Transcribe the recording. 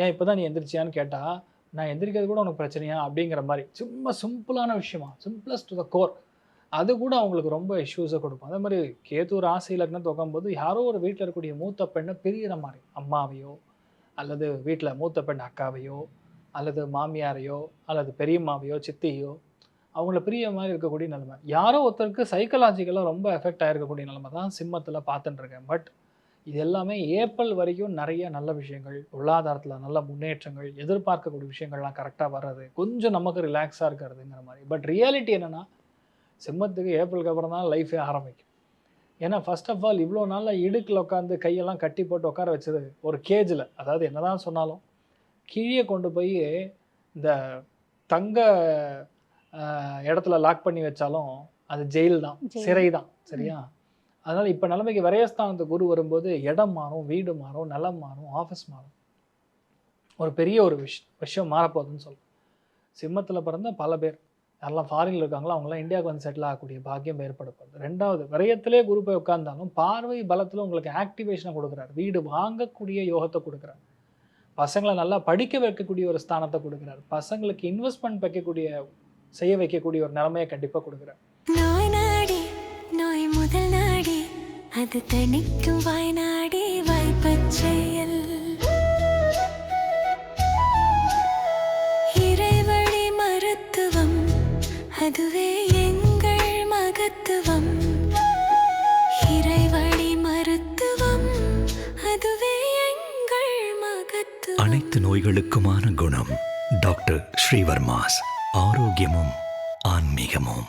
ஏன் இப்போ தான் நீ எந்திரிச்சியான்னு கேட்டால், நான் எந்திரிக்கிறது கூட உனக்கு பிரச்சனையா அப்படிங்கிற மாதிரி சும்மா சிம்பிளான விஷயமா, சிம்பிளஸ்ட் டு த கோர். அது கூட அவங்களுக்கு ரொம்ப இஷ்யூஸை கொடுக்கும். அதே மாதிரி கேது ராசி லக்னத்தை உட்காரும்போது யாரோ ஒரு வீட்டில் இருக்கக்கூடிய மூத்த பெண்ணை பிரியிற மாதிரி, அம்மாவையோ அல்லது வீட்டில் மூத்த பெண் அக்காவையோ அல்லது மாமியாரையோ அல்லது பெரியம்மாவையோ சித்தியோ அவங்கள பிரிய மாதிரி இருக்கக்கூடிய நிலைமை. யாரோ ஒருத்தருக்கு சைக்கலாஜிக்கலாக ரொம்ப எஃபெக்ட் ஆகிருக்கக்கூடிய நிலைமை தான் சிம்மத்தில் பார்த்துட்டுருக்கேன். பட் இது எல்லாமே ஏப்ரல் வரைக்கும் நிறைய நல்ல விஷயங்கள், பொருளாதாரத்தில் நல்ல முன்னேற்றங்கள், எதிர்பார்க்கக்கூடிய விஷயங்கள்லாம் கரெக்டாக வர்றது, கொஞ்சம் நமக்கு ரிலாக்ஸாக இருக்கிறதுங்கிற மாதிரி. பட் ரியாலிட்டி என்னென்னா, சிம்மத்துக்கு ஏப்ரலுக்கு அப்புறம் தான் லைஃபே ஆரம்பிக்கும். ஏன்னா ஃபர்ஸ்ட் ஆஃப் ஆல் இவ்வளோ நாளில் இடுக்கில் உட்காந்து கையெல்லாம் கட்டி போட்டு உட்கார வச்சது ஒரு கேஜில், அதாவது என்ன தான் சொன்னாலும் கீழே கொண்டு போய் இந்த தங்க இடத்துல லாக் பண்ணி வச்சாலும் அது ஜெயில் தான், சிறை தான். சரியா? அதனால் இப்போ நிலைமைக்கு விரயஸ்தானத்து குரு வரும்போது இடம் மாறும், வீடு மாறும், நிலம் மாறும், ஆஃபீஸ் மாறும். ஒரு பெரிய ஒரு விஷயம் மாறப்போகுதுன்னு சொல்லுவோம். சிம்மத்தில் பிறந்த பல பேர் யாரெல்லாம் ஃபாரினில் இருக்காங்களோ அவங்களாம் இந்தியாவுக்கு வந்து செட்டில் ஆகக்கூடிய பாக்கியம் ஏற்படுத்தும். ரெண்டாவது, விரயத்திலே குரு போய் உட்கார்ந்தாலும் பார்வை பலத்தில் உங்களுக்கு ஆக்டிவேஷனை கொடுக்குறாரு, வீடு வாங்கக்கூடிய யோகத்தை கொடுக்குறாரு, பசங்களை நல்லா படிக்க வைக்கக்கூடிய ஒரு ஸ்தானத்தை கொடுக்குறாரு, பசங்களுக்கு இன்வெஸ்ட்மெண்ட் வைக்கக்கூடிய செய்ய வைக்கக்கூடிய ஒரு நிலைமையை கண்டிப்பாக கொடுக்குறாரு. நோய் நாடி நோய் முதல் நாடி அது தணிக்கும் வாய்நாடி வாய்ப்பச்செயல் இறைவழி மருத்துவம் அதுவே எங்கள் மகத்துவம். இறைவழி மருத்துவம் அதுவே எங்கள் மகத்துவம். அனைத்து நோய்களுக்குமான குணம் டாக்டர் ஸ்ரீவர்மாஸ். ஆரோக்கியமும் ஆன்மீகமும்.